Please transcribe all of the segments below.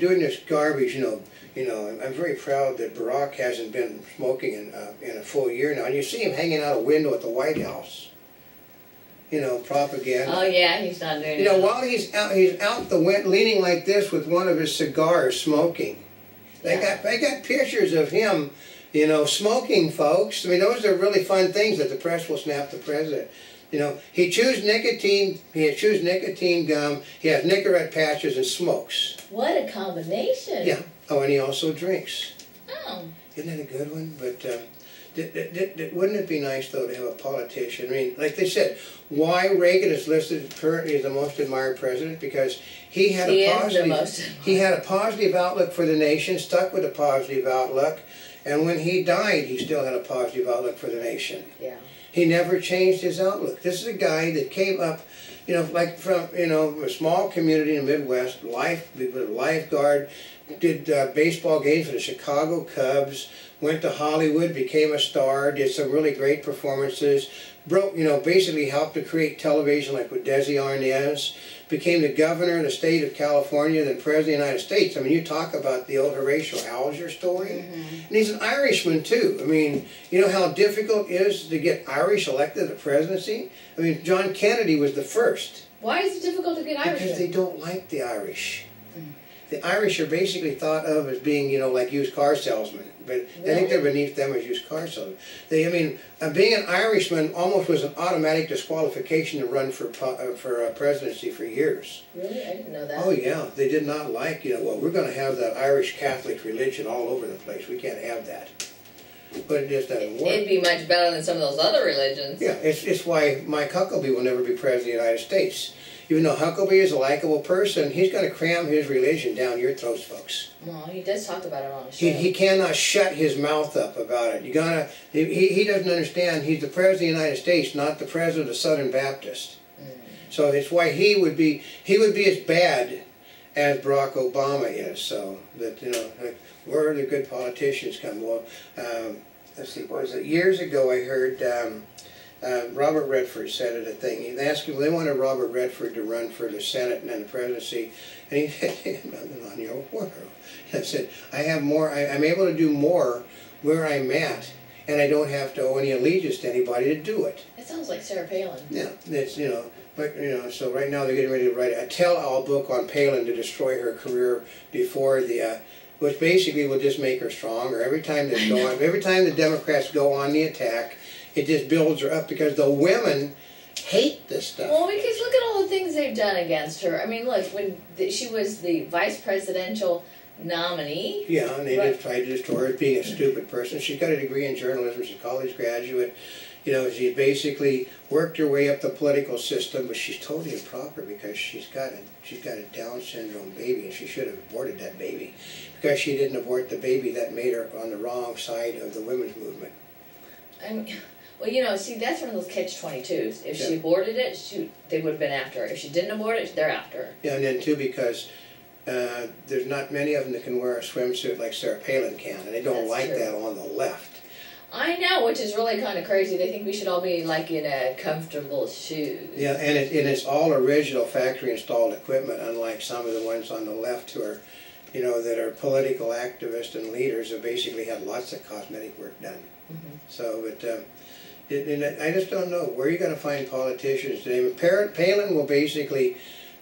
doing this garbage, I'm very proud that Barack hasn't been smoking in a full year now. And you see him hanging out a window at the White House. Propaganda. Oh yeah, he's not doing it. While he's out the window, leaning like this with one of his cigars, smoking. They got pictures of him, smoking, folks. I mean, those are really fun things that the press will snap the president. He chews nicotine gum, he has Nicorette patches and smokes. What a combination. Yeah. Oh, and he also drinks. Oh. Isn't that a good one? But wouldn't it be nice, though, to have a politician? I mean, like they said, why Reagan is listed currently as the most admired president? Because he had a positive outlook for the nation, stuck with a positive outlook, and when he died, he still had a positive outlook for the nation. Yeah. He never changed his outlook. This is a guy that came up, like from, a small community in the Midwest, lifeguard, did baseball games for the Chicago Cubs, went to Hollywood, became a star, did some really great performances, basically helped to create television like with Desi Arnaz, became the governor of the state of California, then president of the United States. I mean, you talk about the old Horatio Alger story. And he's an Irishman, too. I mean, you know how difficult it is to get Irish elected to the presidency? I mean, John Kennedy was the first. Why is it difficult to get Irish? Because they don't like the Irish. The Irish are basically thought of as being, like used car salesmen. But I think they're beneath them as used car salesmen. Being an Irishman almost was an automatic disqualification to run for presidency for years. Really? I didn't know that. Oh, yeah. They did not like, well, we're going to have the Irish Catholic religion all over the place. We can't have that. But it just doesn't work. It'd be much better than some of those other religions. Yeah, it's why Mike Huckabee will never be president of the United States. Even though Huckabee is a likable person, he's going to cram his religion down your throats, folks. Well, he does talk about it on the show. He cannot shut his mouth up about it. He doesn't understand. He's the president of the United States, not the president of Southern Baptist. So it's why he would be as bad as Barack Obama is. So that where the good politicians come. Well, let's see, what was it? Years ago, I heard. Robert Redford said at a thing. They asked him, they wanted Robert Redford to run for the Senate and then the presidency, and he said, nothing on your word. I said, I'm able to do more where I'm at, and I don't have to owe any allegiance to anybody to do it. It sounds like Sarah Palin. Yeah, that's, so right now they're getting ready to write a tell-all book on Palin to destroy her career before the, which basically will just make her stronger. Every time the Democrats go on the attack, it just builds her up because the women hate this stuff. Well, because look at all the things they've done against her. I mean, look, when she was the vice presidential nominee. Yeah, and they just tried to destroy her as being a stupid person. She's got a degree in journalism. She's a college graduate. She's basically worked her way up the political system, but she's totally improper because she's got a Down syndrome baby, and she should have aborted that baby. Because she didn't abort the baby, that made her on the wrong side of the women's movement. Well, see, that's one of those catch-22s. If she aborted it, they would have been after her. If she didn't abort it, they're after her. Yeah, and then, too, because there's not many of them that can wear a swimsuit like Sarah Palin can, and they don't like that on the left. I know, which is really kind of crazy. They think we should all be, like, in a comfortable shoes. Yeah, and it's all original factory-installed equipment, unlike some of the ones on the left who are, that are political activists and leaders who basically have lots of cosmetic work done. So, but I just don't know where you're going to find politicians today. Palin will basically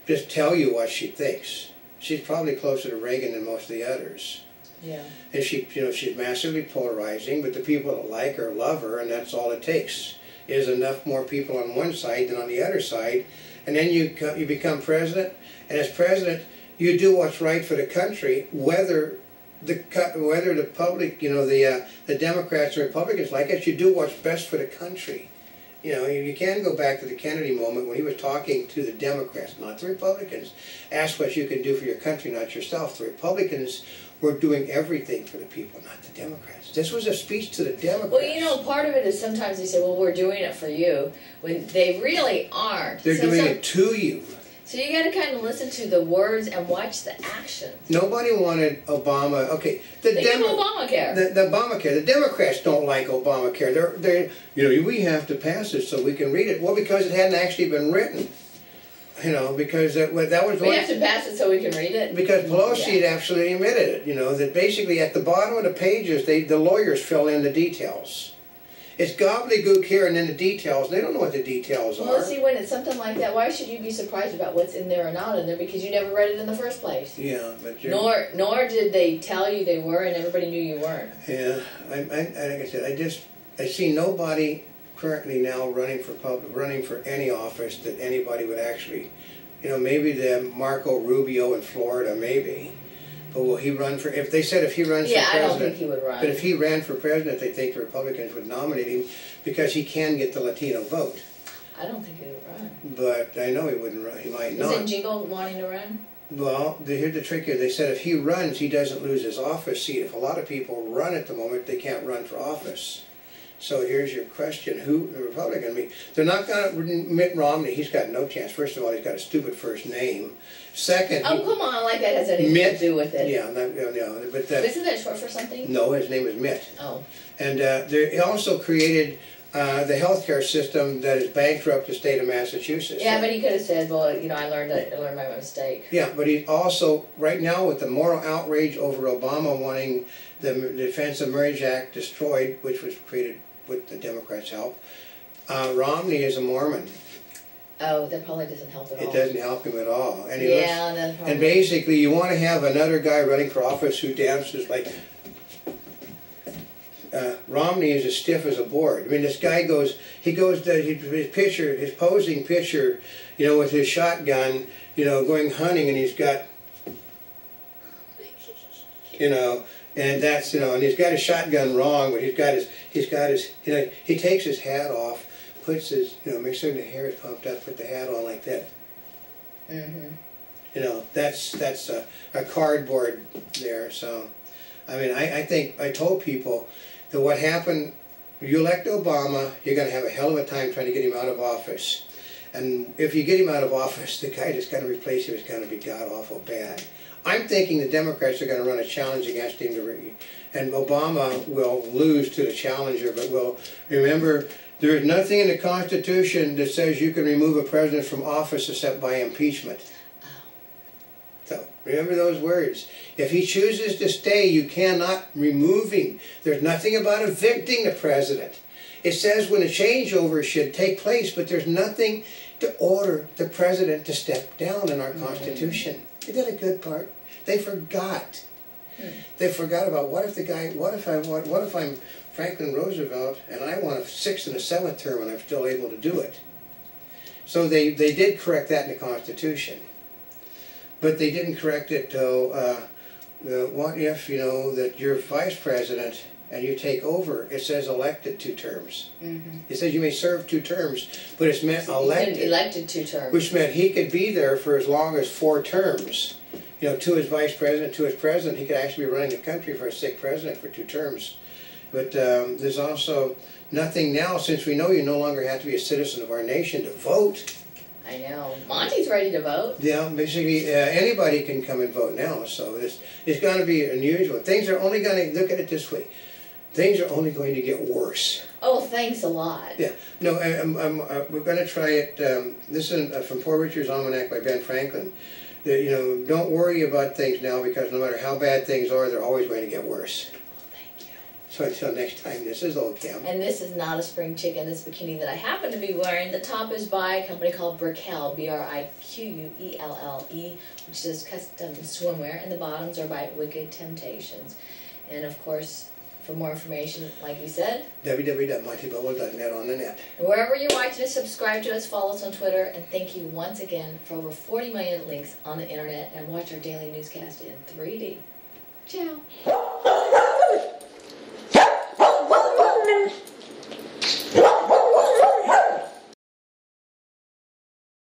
just tell you what she thinks. She's probably closer to Reagan than most of the others. Yeah. And she's massively polarizing, but the people that like her love her, and that's all it takes. Is enough more people on one side than on the other side, and then you become president. And as president, you do what's right for the country, whether the public, the Democrats and Republicans like it, you do what's best for the country. You can go back to the Kennedy moment when he was talking to the Democrats, not the Republicans. Ask what you can do for your country, not yourself. The Republicans were doing everything for the people, not the Democrats. This was a speech to the Democrats. Well, part of it is sometimes they say, well, we're doing it for you, when they really aren't. They're doing it to you. So you got to kind of listen to the words and watch the actions. Nobody wanted Obama. Okay, they give Obamacare. The Obamacare. The Democrats don't like Obamacare. We have to pass it so we can read it. Well, because it hadn't actually been written. You know, because that was We have to pass it so we can read it? because Pelosi Yeah. had absolutely admitted it, you know, that basically at the bottom of the pages, the lawyers fill in the details. It's gobbledygook here and then the details, they don't know what the details Well, are. see, when it's something like that, why should you be surprised about what's in there or not in there? Because you never read it in the first place. Yeah, but you're... Nor did they tell you they were, and everybody knew you weren't. Yeah, like I said, I see nobody currently now running for any office that anybody would actually, you know, maybe the Marco Rubio in Florida, maybe. But will he run for, if they said if he runs for Yeah, I president. don't think he would run. But if he ran for president, they think the Republicans would nominate him because he can get the Latino vote. I don't think he would run. But I know he wouldn't run, he might not. Isn't Jingle wanting to run? Well, here's the trick here. They said if he runs, he doesn't lose his office seat. If a lot of people run at the moment, they can't run for office. So here's your question: who the Republican? I mean, they're not going to Mitt Romney. He's got no chance. First of all, he's got a stupid first name. Second, Oh, come on, like that has anything Mitt, to do with it. yeah, no, but Isn't that short for something? no, his name is Mitt. Oh. And he also created the healthcare system that has bankrupt the state of Massachusetts. Yeah, but he could have said, well, you know, I learned my mistake. Yeah, but he also, right now with the moral outrage over Obama wanting the Defense of Marriage Act destroyed, which was created with the Democrats' help, Romney is a Mormon. Oh, that probably doesn't help at all. It doesn't help him at all. And he Yeah, that probably. and basically you want to have another guy running for office who dances like... Romney is as stiff as a board. I mean, this guy goes his posing picture, you know, with his shotgun, you know, going hunting, and he's got, you know, and that's, you know, and he's got his shotgun wrong, but he's got his, you know, he takes his hat off, puts his, you know, makes sure the hair is pumped up, put the hat on like that. Mm-hmm. You know, that's a cardboard there. So, I mean, I think I told people that what happened, you elect Obama, you're going to have a hell of a time trying to get him out of office. And if you get him out of office, the guy that's going to replace him is going to be god-awful bad. I'm thinking the Democrats are going to run a challenge against him, and Obama will lose to the challenger, but will remember, there is nothing in the Constitution that says you can remove a president from office except by impeachment. So, remember those words. If he chooses to stay, you cannot remove him. There's nothing about evicting the president. It says when a changeover should take place, but there's nothing to order the president to step down in our Constitution. They did a good part. They forgot. They forgot about what if I'm Franklin Roosevelt and I want a 6th and a 7th term and I'm still able to do it. So they did correct that in the Constitution. But they didn't correct it to what if, you know, that you're vice president and you take over, it says elected 2 terms. Mm-hmm. It says you may serve 2 terms, but it's meant elected. Elected 2 terms. Which meant he could be there for as long as 4 terms. You know, 2 as vice president, 2 as president, he could actually be running the country for a sick president for 2 terms. But there's also nothing now, since we know you no longer have to be a citizen of our nation to vote. I know. Monty's ready to vote. Yeah, basically anybody can come and vote now, so it's going to be unusual. Things are only going to, look at it this way, things are only going to get worse. Oh, thanks a lot. Yeah, no, we're going to try it, this is from Poor Richard's Almanac by Ben Franklin. You know, don't worry about things now because no matter how bad things are, they're always going to get worse. So until next time, this is Old Kim. And this is not a spring chicken, this bikini that I happen to be wearing. The top is by a company called Briquelle, B-R-I-Q-U-E-L-L-E, which does custom swimwear, and the bottoms are by Wicked Temptations. And of course, for more information, like we said, www.montybubble.net on the net. wherever you're watching us, subscribe to us, follow us on Twitter, and thank you once again for over 40 million links on the internet, and watch our daily newscast in 3D. Ciao.